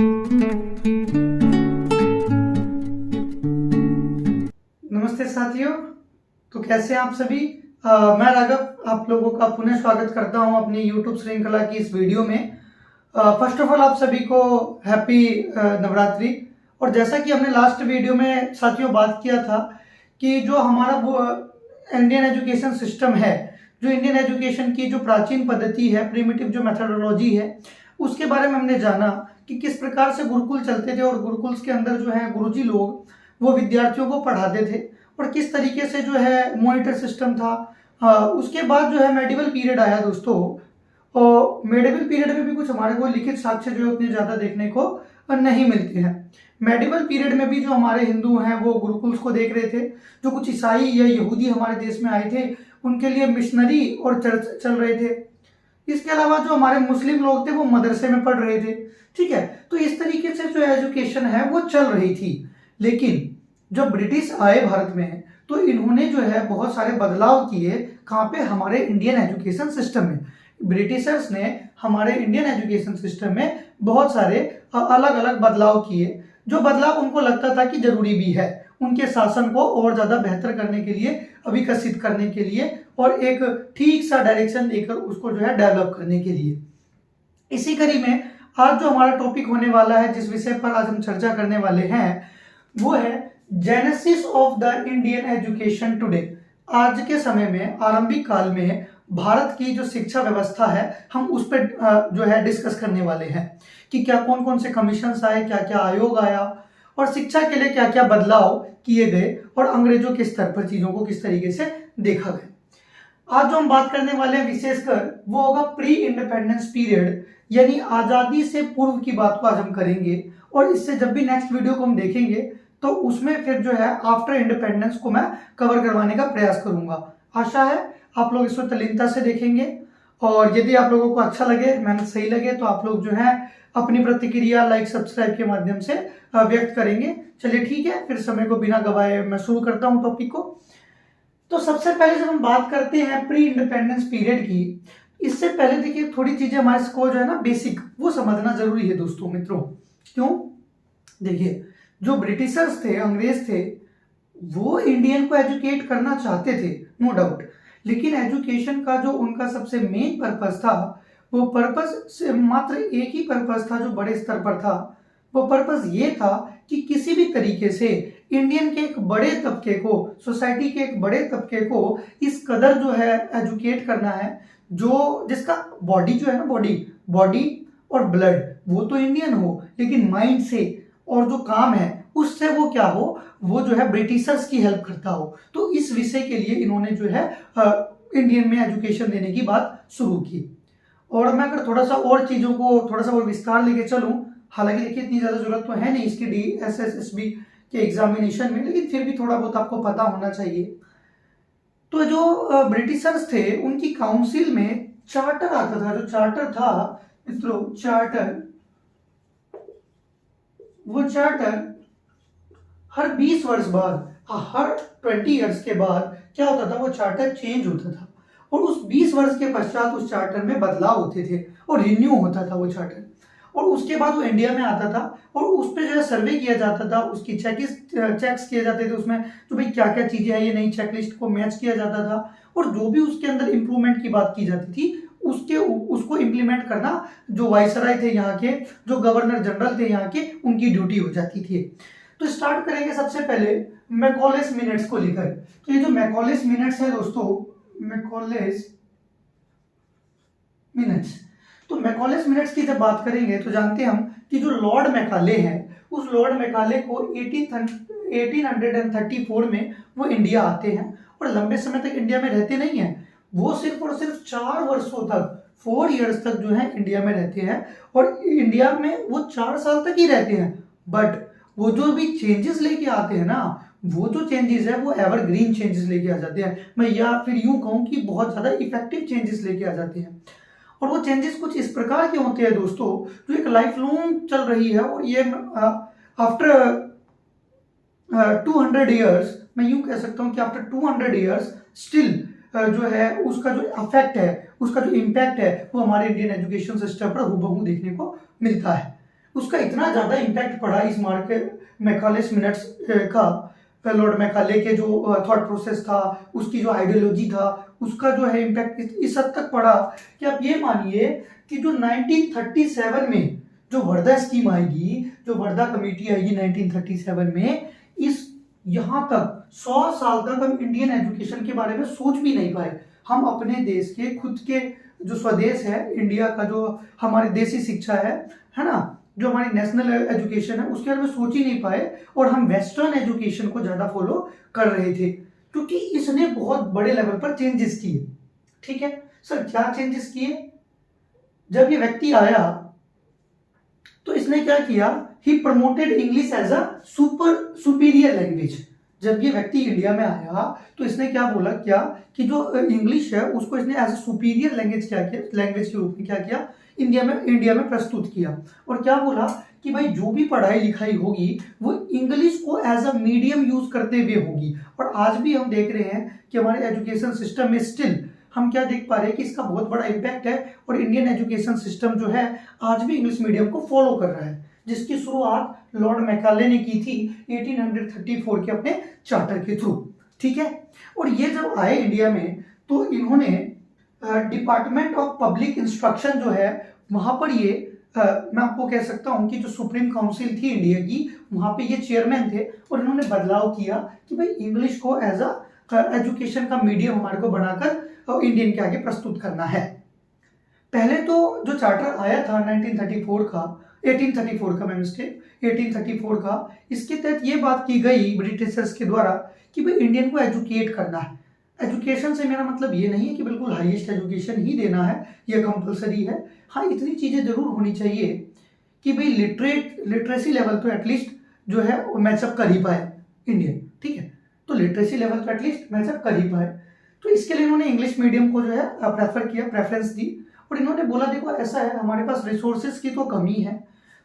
नमस्ते साथियों। तो कैसे हैं आप सभी। मैं राघव आप लोगों का पुनः स्वागत करता हूं अपनी YouTube श्रृंखला की इस वीडियो में। फर्स्ट ऑफ ऑल आप सभी को हैप्पी नवरात्रि। और जैसा कि हमने लास्ट वीडियो में साथियों बात किया था कि जो हमारा वो इंडियन एजुकेशन सिस्टम है, जो इंडियन एजुकेशन की जो प्राचीन पद्धति है, प्रिमिटिव जो मेथोडोलॉजी है, उसके बारे में हमने जाना कि किस प्रकार से गुरुकुल चलते थे और गुरुकुल्स के अंदर जो है गुरुजी लोग वो विद्यार्थियों को पढ़ाते थे और किस तरीके से जो है मॉनिटर सिस्टम था। उसके बाद जो है मेडिवल पीरियड आया दोस्तों, और मेडिवल पीरियड में भी कुछ हमारे को लिखित साक्ष्य जो है उतने ज़्यादा देखने को नहीं मिलते हैं। मेडिवल पीरियड में भी जो हमारे हिंदू हैं वो गुरुकुल्स को देख रहे थे। जो कुछ ईसाई या यहूदी हमारे देश में आए थे उनके लिए मिशनरी और चर्च चल रहे थे। इसके अलावा जो हमारे मुस्लिम लोग थे वो मदरसे में पढ़ रहे थे। ठीक है, तो इस तरीके से जो एजुकेशन है वो चल रही थी। लेकिन जब ब्रिटिश आए भारत में तो इन्होंने जो है बहुत सारे बदलाव किए। कहाँ पे? हमारे इंडियन एजुकेशन सिस्टम में। ब्रिटिशर्स ने हमारे इंडियन एजुकेशन सिस्टम में बहुत सारे अलग अलग बदलाव किए, जो बदलाव उनको लगता था कि जरूरी भी है उनके शासन को और ज़्यादा बेहतर करने के लिए, विकसित करने के लिए और एक ठीक सा डायरेक्शन देकर उसको जो है डेवलप करने के लिए। इसी कड़ी में आज जो हमारा टॉपिक होने वाला है, जिस विषय पर आज हम चर्चा करने वाले हैं, वो है genesis of the Indian education today. आज के समय में, आरंभिक काल में भारत की जो शिक्षा व्यवस्था है, हम उस पर जो है डिस्कस करने वाले हैं कि क्या कौन कौन से कमीशन आए, क्या क्या आयोग आया और शिक्षा के लिए क्या क्या बदलाव किए गए और अंग्रेजों के स्तर पर चीजों को किस तरीके से देखा गया। आज जो हम बात करने वाले हैं विशेषकर वो होगा प्री इंडिपेंडेंस पीरियड, यानी आजादी से पूर्व की बात को आज हम करेंगे। और इससे जब भी नेक्स्ट वीडियो को हम देखेंगे तो उसमें फिर जो है आफ्टर इंडिपेंडेंस को मैं कवर करवाने का प्रयास करूंगा। आशा है आप लोग इसको तल्लीनता से देखेंगे और यदि आप लोगों को अच्छा लगे, मेहनत सही लगे, तो आप लोग जो है अपनी प्रतिक्रिया लाइक सब्सक्राइब के माध्यम से व्यक्त करेंगे। चलिए ठीक है, फिर समय को बिना गवाए मैं शुरू करता हूं टॉपिक को। तो सबसे पहले जब हम बात करते हैं प्री इंडिपेंडेंस पीरियड की, इससे पहले देखिए थोड़ी चीजें हमारे को जो है ना बेसिक वो समझना जरूरी है दोस्तों मित्रों। क्यों? देखिए, जो ब्रिटिशर्स थे, अंग्रेज थे, वो इंडियन को एजुकेट करना चाहते थे, नो डाउट। लेकिन एजुकेशन का जो उनका सबसे मेन पर्पस था, वो पर्पस से मात्र एक ही पर्पस था जो बड़े स्तर पर था। वो पर्पस ये था कि किसी भी तरीके से इंडियन के एक बड़े तबके को, सोसाइटी के एक बड़े तबके को इस कदर जो है एजुकेट करना है, जो जिसका बॉडी जो है ना, बॉडी और ब्लड वो तो इंडियन हो, लेकिन माइंड से और जो काम है उससे वो क्या हो, वो जो है ब्रिटिशर्स की हेल्प करता हो। तो इस विषय के लिए इन्होंने जो है इंडियन में एजुकेशन देने की बात शुरू की। और मैं अगर थोड़ा सा और चीजों को थोड़ा सा और विस्तार लेके चलूं, हालांकि देखिए इतनी ज्यादा जरूरत तो है नहीं इसकी DSSSB के एग्जामिनेशन में, लेकिन फिर भी थोड़ा बहुत आपको पता होना चाहिए। तो जो ब्रिटिशर्स थे उनकी काउंसिल में चार्टर आता था। जो चार्टर था मित्रों, वो चार्टर हर 20 वर्ष बाद, हर 20 इयर्स के बाद क्या होता था, वो चार्टर चेंज होता था और उस 20 वर्ष के पश्चात उस चार्टर में बदलाव होते थे और रिन्यू होता था वो चार्टर। और उसके बाद वो इंडिया में आता था और उस पर जो है सर्वे किया जाता था, उसकी चेक्स किए जाते थे उसमें, तो भाई क्या क्या चीजें हैं, ये नई चेकलिस्ट को मैच किया जाता था और जो भी उसके अंदर इंप्रूवमेंट की बात की जाती थी उसको इम्प्लीमेंट करना जो वाइसराय थे यहाँ के, जो गवर्नर जनरल थे यहाँ के, उनकी ड्यूटी हो जाती थी। तो स्टार्ट करेंगे सबसे पहले मैकॉलेस मिनट्स को लेकर। तो ये जो मैकॉलेस मिनट्स है दोस्तों, मैकॉलेस मिनट्स, तो मैकॉलेस मिनट्स की जब बात करेंगे तो जानते हैं हम कि जो लॉर्ड मैकाले हैं, उस लॉर्ड मैकाले को 1834 में वो इंडिया आते हैं और लंबे समय तक इंडिया में रहते नहीं हैं। वो सिर्फ और सिर्फ 4 वर्षों तक, 4 इयर्स तक जो है इंडिया में रहते हैं और इंडिया में वो 4 साल तक ही रहते हैं। बट वो जो भी चेंजेस लेके आते हैं ना, वो जो चेंजेस है वो एवरग्रीन चेंजेस लेके आ जाते हैं। मैं या फिर यूं कहूं कि बहुत ज्यादा इफेक्टिव चेंजेस लेके आ जाते हैं। और वो चेंजेस कुछ इस प्रकार के होते हैं दोस्तों, जो एक लाइफ लॉन्ग चल रही है। और ये आफ्टर 200 ईयर्स, मैं यूं कह सकता हूं कि आफ्टर 200 ईयर्स स्टिल जो है उसका जो इफेक्ट है, उसका जो इम्पैक्ट है, वो हमारे इंडियन एजुकेशन सिस्टम पर हूबहू देखने को मिलता है। उसका इतना ज़्यादा इम्पैक्ट पड़ा इस मैकालेस मिनट्स का, लॉर्ड मैकाले के जो थॉट प्रोसेस था, उसकी जो आइडियोलॉजी था, उसका जो है इम्पैक्ट इस हद तक पड़ा कि आप ये मानिए कि जो 1937 में जो वर्धा स्कीम आएगी, जो वर्धा कमेटी आएगी 1937 में, इस यहाँ तक 100 साल तक हम इंडियन एजुकेशन के बारे में सोच भी नहीं पाए। हम अपने देश के खुद के जो स्वदेश है, इंडिया का जो हमारी देसी शिक्षा है ना, जो हमारी नेशनल एजुकेशन है, उसके बारे में सोच ही नहीं पाए और हम वेस्टर्न एजुकेशन को ज़्यादा फॉलो कर रहे थे, क्योंकि इसने बहुत बड़े लेवल पर चेंजेस किए। ठीक है सर, क्या चेंजेस किए? जब ये व्यक्ति आया तो इसने क्या किया, he promoted English as a superior language. जब ये व्यक्ति इंडिया में आया तो इसने क्या बोला, क्या कि जो इंग्लिश है उसको इसने एज अ सुपीरियर लैंग्वेज क्या किया, लैंग्वेज के रूप में क्या किया, इंडिया में प्रस्तुत किया। और क्या बोला कि भाई जो भी पढ़ाई लिखाई होगी वो इंग्लिश को एज अ मीडियम यूज करते हुए होगी। और आज भी हम देख रहे हैं कि हमारे एजुकेशन सिस्टम में स्टिल हम क्या देख पा रहे हैं कि इसका बहुत बड़ा इम्पैक्ट है, और इंडियन एजुकेशन सिस्टम जो है आज भी इंग्लिश मीडियम को फॉलो कर रहा है, जिसकी शुरुआत लॉर्ड मैकाले ने की थी 1834 के अपने चार्टर के थ्रू। ठीक है, और ये जब आए इंडिया में तो इन्होंने डिपार्टमेंट ऑफ पब्लिक इंस्ट्रक्शन जो है वहां पर ये मैं आपको कह सकता हूं कि जो सुप्रीम काउंसिल थी इंडिया की, वहां पे ये चेयरमैन थे, और इन्होंने बदलाव किया कि भाई इंग्लिश को एज अ एजुकेशन का मीडियम हमारे को बनाकर इंडियन के आगे प्रस्तुत करना है। पहले तो जो चार्टर आया था 1834 का मैं मिस्टेक 1834 का, इसके तहत ये बात की गई ब्रिटिशर्स के द्वारा कि भाई इंडियन को एजुकेट करना है। एजुकेशन से मेरा मतलब ये नहीं है कि बिल्कुल हाईएस्ट एजुकेशन ही देना है, ये कंपलसरी है। हाँ, इतनी चीज़ें जरूर होनी चाहिए कि भाई लिटरेसी लेवल तो एटलीस्ट जो है वो मैचअप कर ही पाए इंडियन। ठीक है, तो लिटरेसी लेवल तो एटलीस्ट मैचअप कर ही पाए, तो इसके लिए इन्होंने इंग्लिश मीडियम को जो है प्रेफर किया, प्रेफरेंस दी। और इन्होंने बोला देखो ऐसा है, हमारे पास रिसोर्सेज की तो कमी है,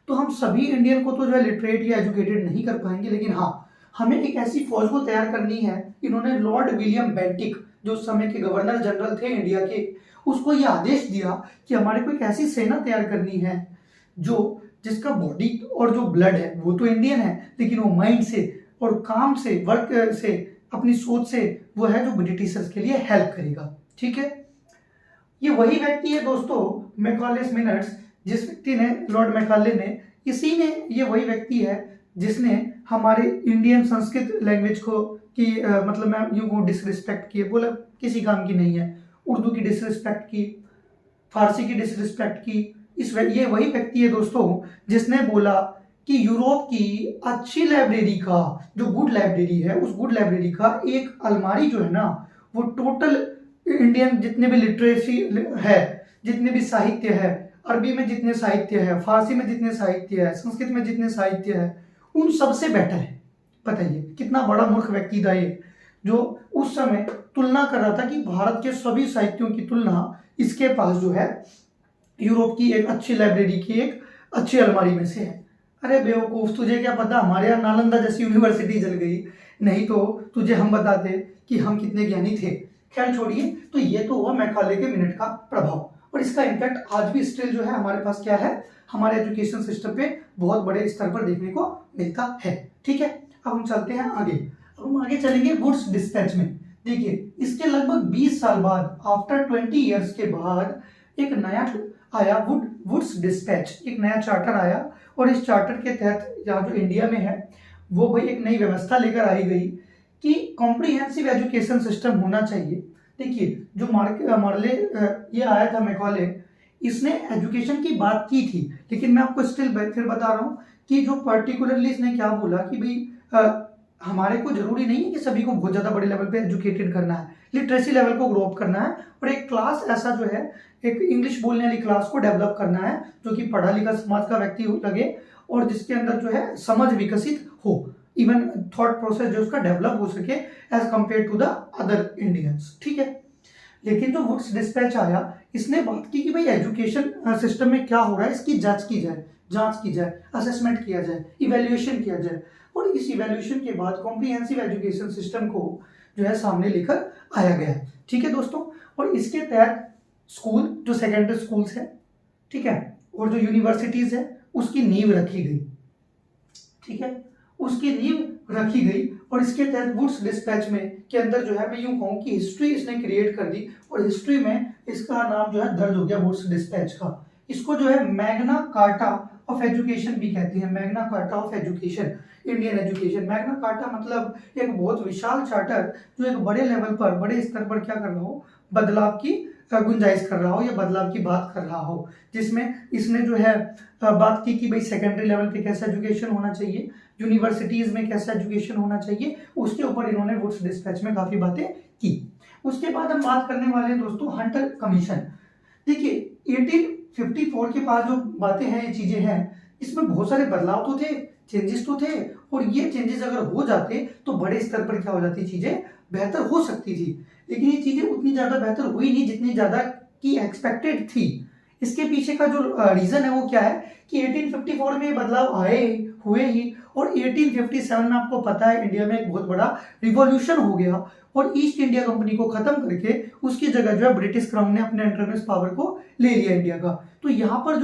तो हम सभी इंडियन को तो जो है लिटरेट या एजुकेटेड नहीं कर पाएंगे, लेकिन हाँ हमें एक ऐसी फौज को तैयार करनी है। इन्होंने लॉर्ड विलियम बेंटिक जो उस समय के गवर्नर जनरल थे इंडिया के, उसको ये आदेश दिया कि हमारे को एक ऐसी सेना तैयार करनी है जो जिसका बॉडी और जो ब्लड है वो तो इंडियन है, लेकिन वो माइंड से और काम से, वर्क से, अपनी सोच से वो है जो ब्रिटिशर्स के लिए हेल्प करेगा। ठीक है, ये वही व्यक्ति है दोस्तों मैकालेस मिनट्स, जिस व्यक्ति ने, लॉर्ड मैकाले ने, इसी ने, ये वही व्यक्ति है जिसने हमारे इंडियन संस्कृत लैंग्वेज को की मतलब मैं यूं को डिसरिस्पेक्ट किए, बोला किसी काम की नहीं है, उर्दू की डिसरिस्पेक्ट की, फारसी की डिसरिस्पेक्ट की। ये वही व्यक्ति है दोस्तों जिसने बोला कि यूरोप की अच्छी लाइब्रेरी का जो गुड लाइब्रेरी है, उस गुड लाइब्रेरी का एक अलमारी जो है ना, वो टोटल इंडियन जितने भी लिटरेसी है, जितने भी साहित्य है, अरबी में जितने साहित्य है, फारसी में जितने साहित्य है, संस्कृत में जितने साहित्य है, उन सबसे बेटर है। बताइए कितना बड़ा मूर्ख व्यक्ति था ये, जो उस समय तुलना कर रहा था कि भारत के सभी साहित्यों की तुलना इसके पास जो है यूरोप की एक अच्छी लाइब्रेरी की एक अच्छी अलमारी में से है। अरे बेवकूफ, तुझे क्या पता हमारे यहाँ नालंदा जैसी यूनिवर्सिटी जल गई, नहीं तो तुझे हम बताते कि हम कितने ज्ञानी थे। खैर छोड़िए, तो ये तो हुआ मैकाले के मिनट का प्रभाव, और इसका इम्पैक्ट आज भी स्टिल जो है हमारे पास क्या है, हमारे एजुकेशन सिस्टम पे बहुत बड़े स्तर पर देखने को मिलता है। ठीक है, अब हम चलते हैं आगे। अब हम आगे चलेंगे गुड्स डिस्पैच में। देखिए इसके लगभग 20 साल बाद, आफ्टर 20 ईयर्स के बाद, एक नया आया वुड्स डिस्पैच, एक नया चार्टर आया, और इस चार्टर के तहत यहाँ जो इंडिया में है वो भाई एक नई व्यवस्था लेकर आई गई कि कॉम्प्रिहेंसिव एजुकेशन सिस्टम होना चाहिए। देखिए जो मार्ले ये आया था मैकाले, इसने एजुकेशन की बात की थी, लेकिन मैं आपको स्टिल फिर बता रहा हूँ कि जो पर्टिकुलरली इसने क्या बोला कि भाई हमारे को जरूरी नहीं है कि सभी को बहुत ज़्यादा बड़े लेवल पे एजुकेटेड करना है, लिटरेसी लेवल को ग्रो अप करना है, और एक क्लास ऐसा जो है, एक इंग्लिश बोलने वाली क्लास को डेवलप करना है जो कि पढ़ा लिखा समाज का व्यक्ति लगे और जिसके अंदर जो है समझ विकसित हो, इवन थॉट प्रोसेस जो उसका डेवलप हो सके as compare to the other Indians. ठीक है, लेकिन जो वुड्स डिस्पैच आया, इसने बात की कि भाई एजुकेशन सिस्टम में क्या हो रहा है, इसकी जांच की जाए, असेसमेंट किया जाए, इवेल्युएशन किया जाए, और इस इवेल्युएशन के बाद कॉम्प्रिहेंसिव एजुकेशन सिस्टम को जो है सामने लेकर आया गया। ठीक है दोस्तों, और इसके तहत स्कूल जो सेकेंडरी स्कूल्स है, ठीक है, और जो यूनिवर्सिटीज है उसकी नींव रखी गई। ठीक है, उसकी नींव रखी गई और इसके तहत वुड्स डिस्पैच में के अंदर जो है मैं यूं कहूं कि हिस्ट्री इसने क्रिएट कर दी और हिस्ट्री में इसका नाम जो है दर्ज हो गया वुड्स डिस्पैच का। इसको जो है मैग्ना कार्टा ऑफ एजुकेशन भी कहते हैं, Magna carta of education, Indian education. Magna carta मतलब एक बहुत विशाल चार्टर जो एक बड़े लेवल पर, बड़े स्तर पर क्या कर रहा हो, बदलाव की गुंजाइश कर रहा हो या बदलाव की बात कर रहा हो, जिसमें इसने जो है बात की कि भाई सेकेंडरी लेवल पे कैसा एजुकेशन होना चाहिए, यूनिवर्सिटीज में कैसा एजुकेशन होना चाहिए, उसके ऊपर इन्होंने वुड्स डिस्पैच में काफी बातें की। उसके बाद हम बात करने वाले हैं दोस्तों हंटर कमीशन। देखिए 1854 के पास जो बातें हैं, ये चीजें हैं, इसमें बहुत सारे बदलाव तो थे, चेंजेस तो थे, और ये चेंजेस अगर हो जाते तो बड़े स्तर पर क्या हो जाती, चीजें बेहतर हो सकती थी। लेकिन ये चीजें उतनी ज्यादा बेहतर हुई नहीं जितनी ज्यादा की एक्सपेक्टेड थी। इसके पीछे का जो रीजन है वो क्या है कि 1854 में बदलाव हुए ही, और 1857 में आपको पता है इंडिया में एक बहुत बड़ा रिवॉल्यूशन हो गया और ईस्ट इंडिया कंपनी को खत्म करके उसकी जगह जो है ब्रिटिश क्राउन ने अपने अंडर में पावर को ले लिया इंडिया का। तो यहाँ पर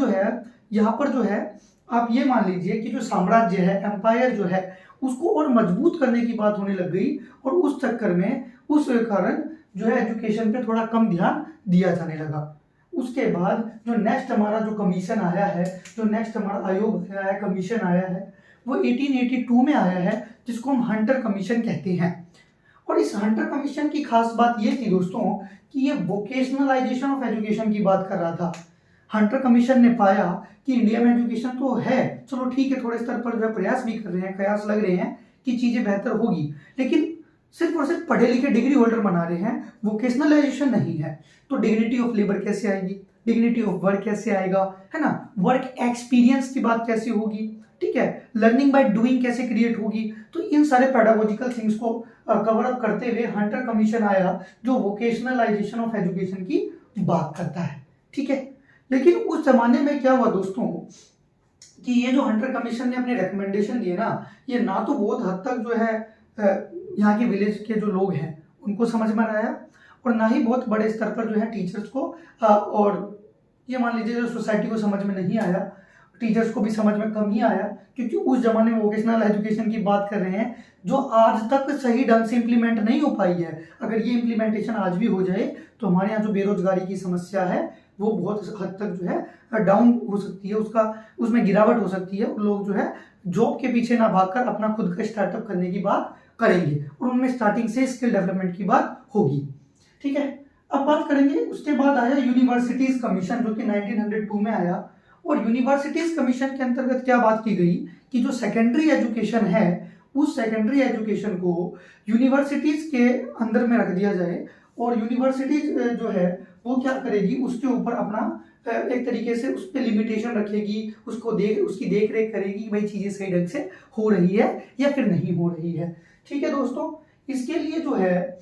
जो है आप ये मान लीजिए कि जो साम्राज्य है, एम्पायर जो है, उसको और मजबूत करने की बात होने लग गई और उस चक्कर में उस कारण जो है एजुकेशन पे थोड़ा कम ध्यान दिया जाने लगा। उसके बाद जो नेक्स्ट हमारा जो कमीशन आया है, जो नेक्स्ट हमारा आयोग आया है, कमीशन आया है, वो 1882 में आया है, जिसको हम हंटर कमीशन कहते हैं। और इस हंटर कमीशन की खास बात ये थी दोस्तों कि ये वोकेशनलाइजेशन ऑफ एजुकेशन की बात कर रहा था। हंटर कमीशन ने पाया कि इंडिया में एजुकेशन तो है, चलो ठीक है, थोड़े स्तर पर जो है प्रयास भी कर रहे हैं, कयास लग रहे हैं कि चीजें बेहतर होगी, लेकिन सिर्फ और सिर्फ पढ़े लिखे डिग्री होल्डर बना रहे हैं, वोकेशनलाइजेशन नहीं है। तो डिग्निटी ऑफ लेबर कैसे आएगी, डिग्निटी ऑफ वर्क कैसे आएगा, है ना, वर्क एक्सपीरियंस की बात कैसे होगी, ठीक है, लर्निंग बाय डूइंग कैसे क्रिएट होगी। तो इन सारे पेडागोजिकल थिंग्स को कवर अप करते हुए हंटर कमीशन आया जो वोकेशनलाइजेशन ऑफ एजुकेशन की बात करता है। ठीक है, लेकिन उस जमाने में क्या हुआ दोस्तों कि ये जो हंटर कमीशन ने अपने रिकमेंडेशन दिए ना, ये ना तो बहुत हद तक जो है यहाँ के विलेज के जो लोग हैं उनको समझ में आया, और ना ही बहुत बड़े स्तर पर जो है टीचर्स को और ये मान लीजिए जो सोसाइटी को समझ में नहीं आया, टीचर्स को भी समझ में कम ही आया, क्योंकि उस जमाने में वोकेशनल एजुकेशन की बात कर रहे हैं जो आज तक सही ढंग से इम्प्लीमेंट नहीं हो पाई है। अगर ये इम्प्लीमेंटेशन आज भी हो जाए तो हमारे यहाँ जो बेरोजगारी की समस्या है वो बहुत हद तक जो है डाउन हो सकती है, उसमें गिरावट हो सकती है, और लोग जो है जॉब के पीछे ना भागकर अपना खुद का स्टार्टअप करने की बात करेंगे और उनमें स्टार्टिंग से स्किल डेवलपमेंट की बात होगी। ठीक है, अब बात करेंगे, उसके बाद आया यूनिवर्सिटीज कमीशन जो कि 1902 में आया, और यूनिवर्सिटीज कमीशन के अंतर्गत क्या बात की गई कि जो सेकेंडरी एजुकेशन है उस सेकेंडरी एजुकेशन को यूनिवर्सिटीज के अंदर में रख दिया जाए, और यूनिवर्सिटीज जो है वो क्या करेगी, उसके ऊपर अपना एक तरीके से उस पर लिमिटेशन रखेगी, उसकी देख रेख करेगी कि भाई चीजें सही ढंग से हो रही है या फिर नहीं हो रही है। ठीक है दोस्तों, इसके लिए जो है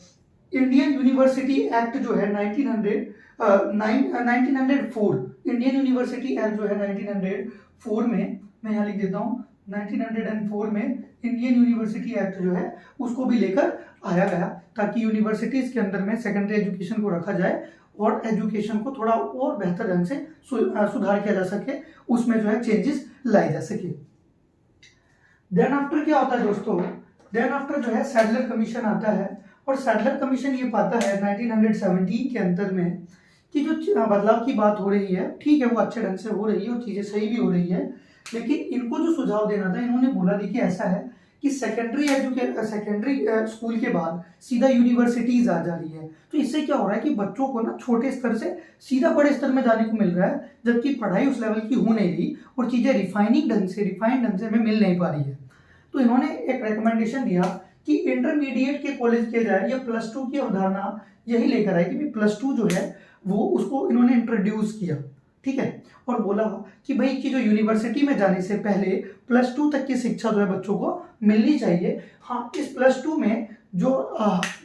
इंडियन यूनिवर्सिटी एक्ट जो है 1904 इंडियन यूनिवर्सिटी एक्ट जो है 1904 में, मैं यहाँ लिख देता हूँ, 1904 में इंडियन यूनिवर्सिटी एक्ट जो है उसको भी लेकर आया गया ताकि यूनिवर्सिटीज के अंदर में सेकेंडरी एजुकेशन को रखा जाए और एजुकेशन को थोड़ा और बेहतर ढंग से सुधार किया जा सके, उसमें जो है चेंजेस लाए जा सके। देन आफ्टर क्या होता है दोस्तों, देन आफ्टर जो है सैडलर कमीशन आता है, और सैडलर कमीशन ये पाता है 1917 के अंतर में कि जो बदलाव की बात हो रही है, ठीक है, वो अच्छे ढंग से हो रही है और चीजें सही भी हो रही है, लेकिन इनको जो सुझाव देना था, इन्होंने बोला देखिए ऐसा है कि सेकेंडरी स्कूल के बाद सीधा यूनिवर्सिटीज आ जा रही है, तो इससे क्या हो रहा है कि बच्चों को ना छोटे स्तर से सीधा बड़े स्तर में जाने को मिल रहा है, जबकि पढ़ाई उस लेवल की हो नहीं रही और चीजें रिफाइंड ढंग से हमें मिल नहीं पा रही है। तो इन्होंने एक रिकमेंडेशन दिया कि इंटरमीडिएट के कॉलेज किया जाए, या +2 की अवधारणा यही लेकर आए कि +2 जो है वो उसको इन्होंने इंट्रोड्यूस किया। ठीक है, और बोला कि भाई कि जो यूनिवर्सिटी में जाने से पहले +2 तक की शिक्षा जो है बच्चों को मिलनी चाहिए। हाँ, इस +2 में जो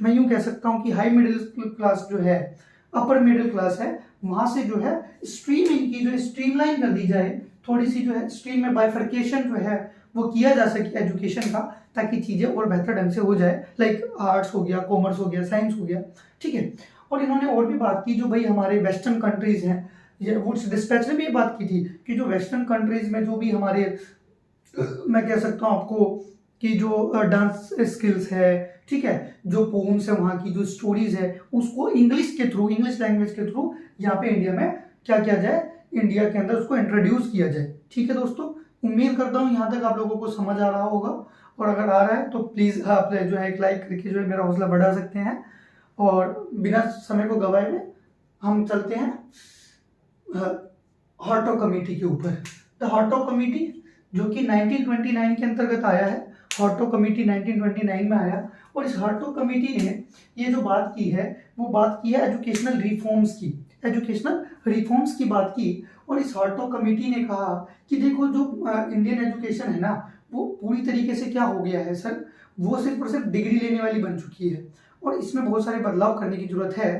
मैं यूं कह सकता हूं कि हाई मिडिल क्लास जो है, अपर मिडिल क्लास है, वहां से जो है स्ट्रीम इनकी जो स्ट्रीमलाइन कर दी जाए, थोड़ी सी जो है स्ट्रीम में बाइफर्केशन जो है वो किया जा सके एजुकेशन का, ताकि चीजें और बेहतर ढंग से हो जाए, लाइक आर्ट्स हो गया, कॉमर्स हो गया, साइंस हो गया। ठीक है, और इन्होंने और भी बात की जो भाई हमारे वेस्टर्न कंट्रीज हैं ये वुड्स डिस्पैच ने भी ये बात की थी कि जो वेस्टर्न कंट्रीज में जो भी हमारे मैं कह सकता हूँ आपको कि जो डांस स्किल्स है, ठीक है, जो पोम्स है, वहाँ की जो स्टोरीज है, उसको इंग्लिश के थ्रू, इंग्लिश लैंग्वेज के थ्रू यहाँ पे इंडिया में क्या किया जाए, इंडिया के अंदर उसको इंट्रोड्यूस किया जाए। ठीक है दोस्तों, उम्मीद करता हूँ यहाँ तक आप लोगों को समझ आ रहा होगा, और अगर आ रहा है तो प्लीज़ आप जो है एक लाइक करके जो है मेरा हौसला बढ़ा सकते हैं। और बिना समय को गवाए हुए हम चलते हैं हॉटो कमेटी के ऊपर। द हॉटो कमेटी जो कि 1929 के अंतर्गत आया है, हॉटो कमेटी 1929 में आया, और इस हॉटो कमेटी ने ये जो बात की है वो बात की है एजुकेशनल रिफॉर्म्स की, एजुकेशनल रिफॉर्म्स की बात की। और इस हॉटो कमेटी ने कहा कि देखो जो इंडियन एजुकेशन है ना, वो पूरी तरीके से क्या हो गया है सर, वो सिर्फ और सिर्फ डिग्री लेने वाली बन चुकी है, और इसमें बहुत सारे बदलाव करने की जरूरत है।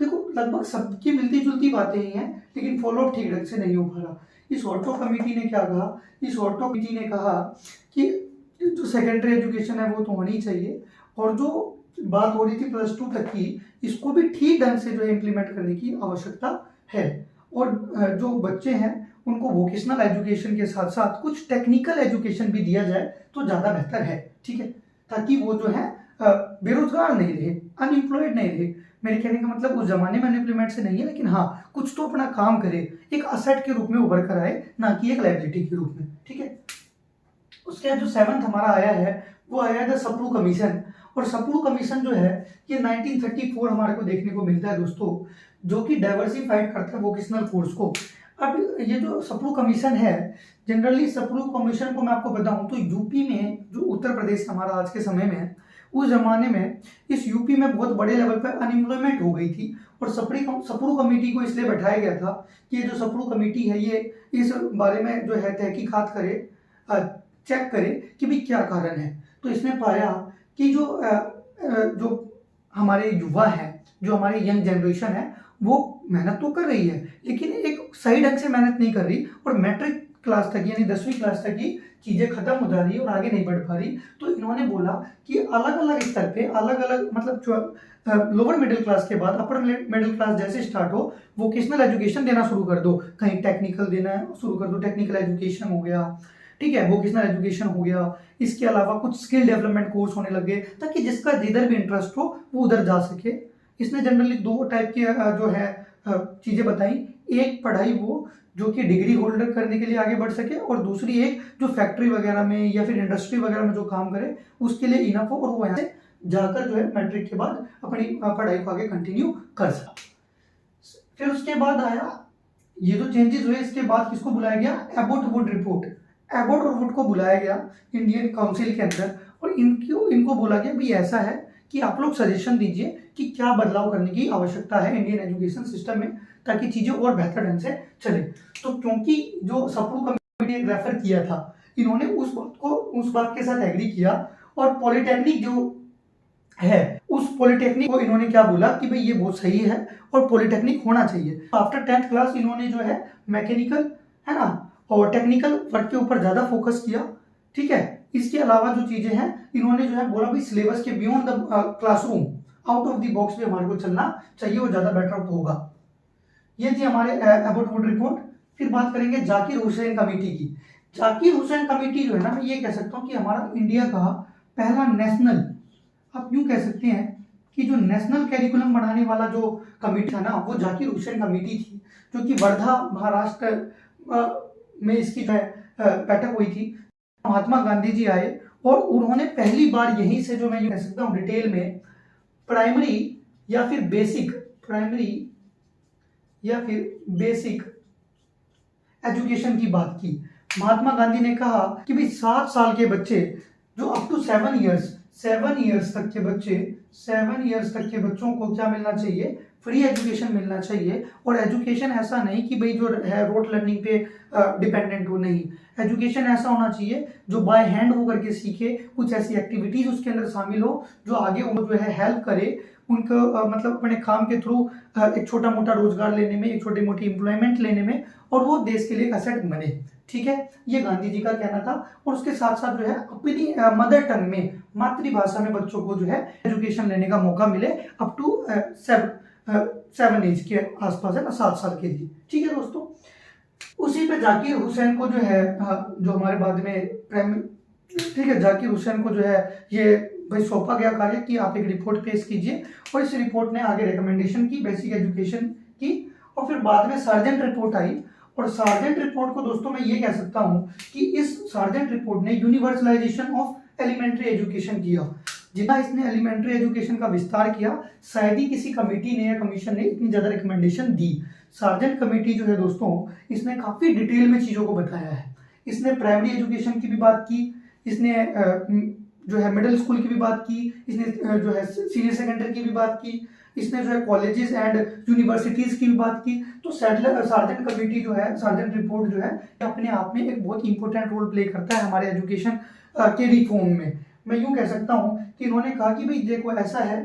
देखो लगभग सबकी मिलती जुलती बातें ही हैं, लेकिन फॉलोअप ठीक ढंग से नहीं हो पा रहा। इस ऑटो कमेटी ने क्या कहा, इस ऑटो कमेटी ने कहा कि जो सेकेंडरी एजुकेशन है वो तो होनी चाहिए, और जो बात हो रही थी +2 तक की, इसको भी ठीक ढंग से जो है इम्प्लीमेंट करने की आवश्यकता है। और जो बच्चे हैं उनको वोकेशनल एजुकेशन के साथ साथ कुछ टेक्निकल एजुकेशन भी दिया जाए तो ज़्यादा बेहतर है, ठीक है, ताकि वो जो है बेरोजगार नहीं रहे, अनएम्प्लॉयड नहीं रहे। मेरे कहने का मतलब उस जमाने में अनएम्प्लॉयमेंट से नहीं है, लेकिन हाँ कुछ तो अपना काम करे, एक असेट के रूप में उभर कर आए, ना कि एक लायबिलिटी के रूप में, ठीक है। उसके बाद जो 7th हमारा आया है वो आया है द सप्रू कमीशन। और सप्रू कमीशन जो है ये 1934 हमारे को देखने को मिलता है दोस्तों, जो कि डाइवर्सिफाइड करता है वोकेशनल कोर्स को। अब ये जो सप्रू कमीशन है, जनरली सप्रू कमीशन को मैं आपको बताऊं तो यूपी में, जो उत्तर प्रदेश हमारा आज के समय में है, उस जमाने में इस यूपी में बहुत बड़े लेवल पर अनएम्प्लॉयमेंट हो गई थी, और सप्रू कमेटी को इसलिए बैठाया गया था कि ये जो सप्रू कमेटी है ये इस बारे में जो है तहकीकात करे, चेक करे कि भाई क्या कारण है। तो इसने पाया कि जो हमारे युवा हैं, जो हमारे यंग जनरेशन है, वो मेहनत तो कर रही है लेकिन एक सही ढंग से मेहनत नहीं कर रही, और मैट्रिक क्लास तक यानी 10वीं क्लास तक की चीज़ें खत्म हो जा रही है और आगे नहीं बढ़ पा रही। तो इन्होंने बोला कि अलग अलग स्तर पे, अलग अलग मतलब लोअर मिडिल क्लास के बाद अपर मिडिल क्लास जैसे स्टार्ट हो, वोकेशनल एजुकेशन देना शुरू कर दो, कहीं टेक्निकल देना शुरू कर दो, टेक्निकल एजुकेशन हो गया, ठीक है, वोकेशनल एजुकेशन हो गया, इसके अलावा कुछ स्किल डेवलपमेंट कोर्स होने लगे, ताकि जिसका जिधर भी इंटरेस्ट हो वो उधर जा सके। इसने जनरली 2 टाइप की जो है चीज़ें बताई, एक पढ़ाई वो जो कि डिग्री होल्डर करने के लिए आगे बढ़ सके, और दूसरी एक जो फैक्ट्री वगैरह में या फिर इंडस्ट्री वगैरह में जो काम करे उसके लिए इनफ हो, और वो यहाँ से जाकर जो है मैट्रिक के बाद अपनी पढ़ाई को आगे कंटिन्यू कर सके। फिर उसके बाद आया ये जो चेंजेस हुए, इसके बाद किसको बुलाया गया, एबोट वुड रिपोर्ट। एबोट और वुड को बुलाया गया इंडियन काउंसिल के अंदर, और इनको बोला गया भाई ऐसा है कि आप लोग सजेशन दीजिए कि क्या बदलाव करने की आवश्यकता है इंडियन एजुकेशन सिस्टम में, ताकि चीज़ें और बेहतर ढंग से चले। तो क्योंकि जो सप्रू कमेटी ने रेफर किया था, इन्होंने उस बात के साथ एग्री किया, और पॉलिटेक्निक जो है उस पॉलिटेक्निक को इन्होंने क्या बोला कि भाई ये बहुत सही है और पॉलिटेक्निक होना चाहिए। आफ्टर 10th क्लास इन्होंने जो है मैकेनिकल है ना और टेक्निकल वर्क के ऊपर ज़्यादा फोकस किया, ठीक है। इसके अलावा जो चीज़ें हैं इन्होंने जो है बोला भाई सिलेबस के beyond the classroom, out of the box भी हमारे को चलना चाहिए और ज़्यादा बेटर होगा। ये थी हमारे एबोट वुड रिपोर्ट। फिर बात करेंगे जाकिर हुसैन कमेटी की। जाकिर हुसैन कमेटी जो है ना, मैं ये कह सकता हूँ कि हमारा इंडिया का पहला नेशनल, आप यूँ कह सकते हैं कि जो नेशनल कैरिकुलम बनाने वाला जो कमेटी था ना, वो जाकिर हुसैन कमेटी थी, जो कि वर्धा महाराष्ट्र में इसकी जो है बैठक हुई थी। महात्मा गांधी जी आए और उन्होंने पहली बार यहीं से, जो मैं यूँ कह सकता हूँ डिटेल में, प्राइमरी या फिर बेसिक एजुकेशन की बात की। महात्मा गांधी ने कहा कि भाई 7 साल के बच्चे जो अप टू 7 इयर्स तक के बच्चों को क्या मिलना चाहिए, फ्री एजुकेशन मिलना चाहिए। और एजुकेशन ऐसा नहीं कि भाई जो है रोट लर्निंग पे डिपेंडेंट हो, नहीं, एजुकेशन ऐसा होना चाहिए जो बाय हैंड होकर के सीखे, कुछ ऐसी एक्टिविटीज उसके अंदर शामिल हो जो आगे उनको जो है हेल्प करे उनको, मतलब अपने काम के थ्रू एक छोटा मोटा रोजगार लेने में, एक छोटी मोटी एम्प्लॉयमेंट लेने में, और वो देश के लिए एक एसेट बने, ठीक है। ये गांधी जी का कहना था। और उसके साथ साथ जो है अपनी मदर टंग में, मातृभाषा में बच्चों को जो है एजुकेशन लेने का मौका मिले अप टू 7 एज के आसपास है ना, 7 साल के लिए। ठीक है दोस्तों, उसी पे जाकिर हुसैन को जो है जो हमारे बाद में ठीक है, जाकिर हुसैन को जो है ये भाई सौंपा गया कार्य कि आप एक रिपोर्ट पेश कीजिए, और इस रिपोर्ट ने आगे रिकमेंडेशन की बेसिक एजुकेशन की, और फिर बाद में सार्जेंट रिपोर्ट आई। और सार्जेंट रिपोर्ट को दोस्तों मैं ये कह सकता हूं कि इस सार्जेंट रिपोर्ट ने यूनिवर्सलाइजेशन ऑफ एलिमेंट्री एजुकेशन किया। जितना इसने एलिमेंट्री एजुकेशन का विस्तार किया, शायद ही किसी कमेटी ने या कमीशन ने इतनी ज्यादा रिकमेंडेशन दी। सार्जेंट कमेटी जो है दोस्तों, इसने काफी डिटेल में चीजों को बताया है। इसने प्राइमरी एजुकेशन की भी बात की, इसने जो है मिडिल स्कूल की भी बात की, इसने जो है सीनियर सेकेंडरी की भी बात की, इसने जो है कॉलेजेस एंड यूनिवर्सिटीज की भी बात की। तो सार्जेंट कमेटी जो है, सार्जेंट रिपोर्ट जो है, अपने आप में एक बहुत इंपॉर्टेंट रोल प्ले करता है हमारे एजुकेशन के रिफॉर्म में। मैं यूं कह सकता हूं कि इन्होंने कहा कि भाई देखो ऐसा है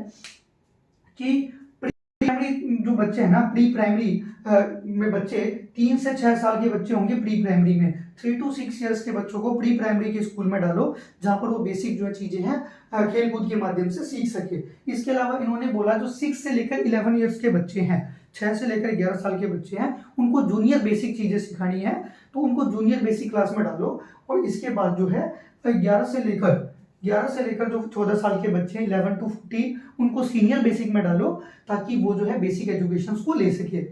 कि प्राइमरी जो बच्चे हैं ना, प्री प्राइमरी में बच्चे 3 से 6 साल के बच्चे होंगे प्री प्राइमरी में, 3 to 6 ईयर्स के बच्चों को प्री प्राइमरी के स्कूल में डालो, जहां पर वो बेसिक जो है चीजें हैं खेल कूद के माध्यम से सीख सके। इसके अलावा इन्होंने बोला जो 6 से लेकर 11 ईयर्स के बच्चे हैं, 6 से लेकर 11 साल के बच्चे हैं, उनको जूनियर बेसिक चीजें सिखानी है, तो उनको जूनियर बेसिक क्लास में डालो। और इसके बाद जो है 11 से लेकर जो 14 साल के बच्चे हैं 11 to 14, उनको सीनियर बेसिक में डालो, ताकि वो जो है बेसिक एजुकेशन को ले सके।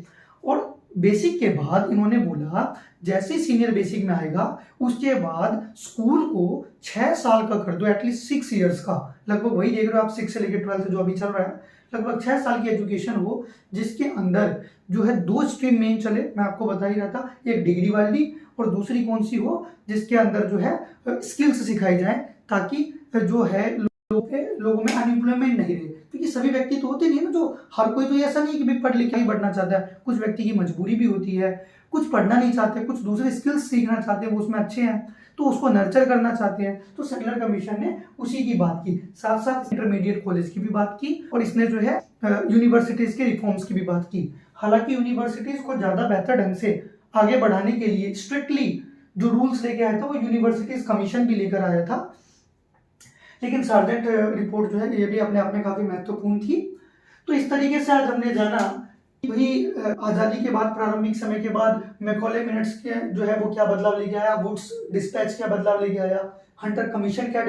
और बेसिक के बाद इन्होंने बोला जैसे सीनियर बेसिक में आएगा, उसके बाद स्कूल को 6 साल का कर दो, एटलीस्ट 6 ईयर्स का, लगभग वही देख रहे हो आप 6 से लेकर 12 जो अभी चल रहा है, लगभग 6 साल की एजुकेशन हो, जिसके अंदर जो है 2 स्ट्रीम मेन चले, मैं आपको बता ही रहा था, एक डिग्री वाली और दूसरी कौन सी हो जिसके अंदर जो है स्किल्स सिखाई जाए, ताकि जो है लोगों में अनएम्प्लॉयमेंट नहीं रहे। क्योंकि सभी व्यक्ति तो होते नहीं है ना, जो हर कोई तो ऐसा नहीं कि भी पढ़ लिख के ही बढ़ना चाहता है, कुछ व्यक्ति की मजबूरी भी होती है, कुछ पढ़ना नहीं चाहते, कुछ दूसरे स्किल्स सीखना चाहते हैं, वो उसमें अच्छे हैं तो उसको नर्चर करना चाहते हैं। तो सेकुलर कमीशन ने उसी की बात की, साथ साथ इंटरमीडिएट कॉलेज की भी बात की, और इसने जो है यूनिवर्सिटीज के रिफॉर्म्स की भी बात की। हालांकि यूनिवर्सिटीज को ज्यादा बेहतर ढंग से आगे बढ़ाने के लिए स्ट्रिक्टली जो रूल्स लेके आया था वो यूनिवर्सिटीज कमीशन भी लेकर आया था, लेकिन सार्जेंट रिपोर्ट जो है ये भी अपने आप में काफी महत्वपूर्ण थी। तो इस तरीके से आज हमने जाना कि भाई आजादी के बाद, प्रारंभिक समय के बाद मैकॉले मिनट्स के जो है वो क्या बदलाव लेके आया, वुड्स डिस्पैच क्या बदलाव लेके आया, हंटर कमीशन क्या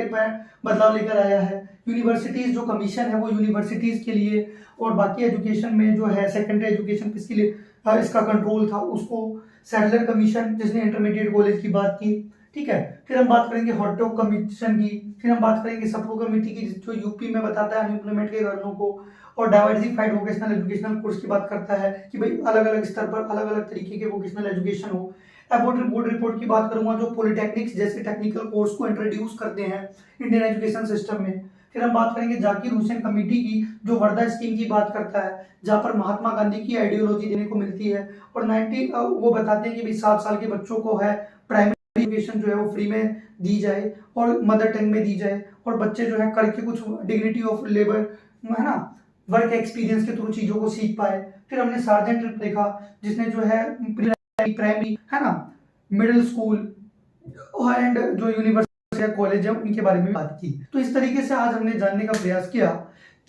बदलाव लेकर आया है, यूनिवर्सिटीज जो कमीशन है वो यूनिवर्सिटीज के लिए, और बाकी एजुकेशन में जो है सेकेंडरी एजुकेशन किसके लिए इसका कंट्रोल था उसको, सेटलर कमीशन जिसने इंटरमीडिएट कॉलेज की बात की। ठीक है, फिर हम बात करेंगे हॉटडॉग कमीशन की, फिर हम बात करेंगे सप्रो कमेटी की जो यूपी में बताता है अनएम्प्लॉयमेंट के कारणों को, और डाइवर्सिफाइड वोकेशनल एजुकेशनल कोर्स की बात करता है कि भाई अलग अलग स्तर पर अलग अलग तरीके के वोकेशनल एजुकेशन हो। बोर्ड रिपोर्ट की बात करूंगा जो पॉलिटेक्निक्स जैसे टेक्निकल कोर्स को इंट्रोड्यूस करते हैं इंडियन एजुकेशन सिस्टम में। फिर हम बात करेंगे जाकिर हुसैन कमेटी की जो वर्धा स्कीम की बात करता है, जहां पर महात्मा गांधी की आइडियोलॉजी देने को मिलती है, और 90 वो बताते हैं कि भाई 7 साल के बच्चों को है प्राइमरी एजुकेशन जो है वो फ्री में दी जाए और मदर टंग में दी जाए, और बच्चे जो है करके कुछ डिग्निटी ऑफ लेबर है ना, वर्क एक्सपीरियंस के थ्रू चीजों को सीख पाए। फिर हमने सार्जेंट ट्रिप देखा जिसने जो है प्राइमरी है ना, मिडिल स्कूल एंड जो यूनिवर्सिटी कॉलेज है उनके बारे में बात की। तो इस तरीके से आज हमने जानने का प्रयास किया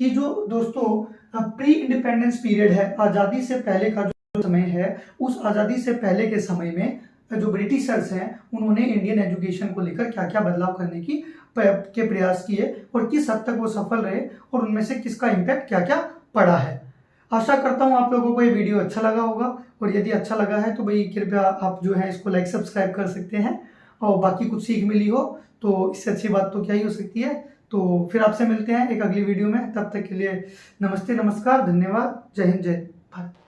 कि जो दोस्तों प्री इंडिपेंडेंस पीरियड है, आजादी से पहले का जो समय है, उस आजादी से पहले के समय में जो ब्रिटिशर्स हैं उन्होंने इंडियन एजुकेशन को लेकर क्या क्या बदलाव करने के प्रयास किए और किस हद तक वो सफल रहे, और उनमें से किसका इम्पैक्ट क्या क्या पड़ा है। आशा करता हूँ आप लोगों को ये वीडियो अच्छा लगा होगा, और यदि अच्छा लगा है तो भाई कृपया आप जो है इसको लाइक सब्सक्राइब कर सकते हैं, और बाकी कुछ सीख मिली हो तो इससे अच्छी बात तो क्या ही हो सकती है। तो फिर आपसे मिलते हैं एक अगली वीडियो में, तब तक के लिए नमस्ते, नमस्कार, धन्यवाद, जय हिंद, जय भारत।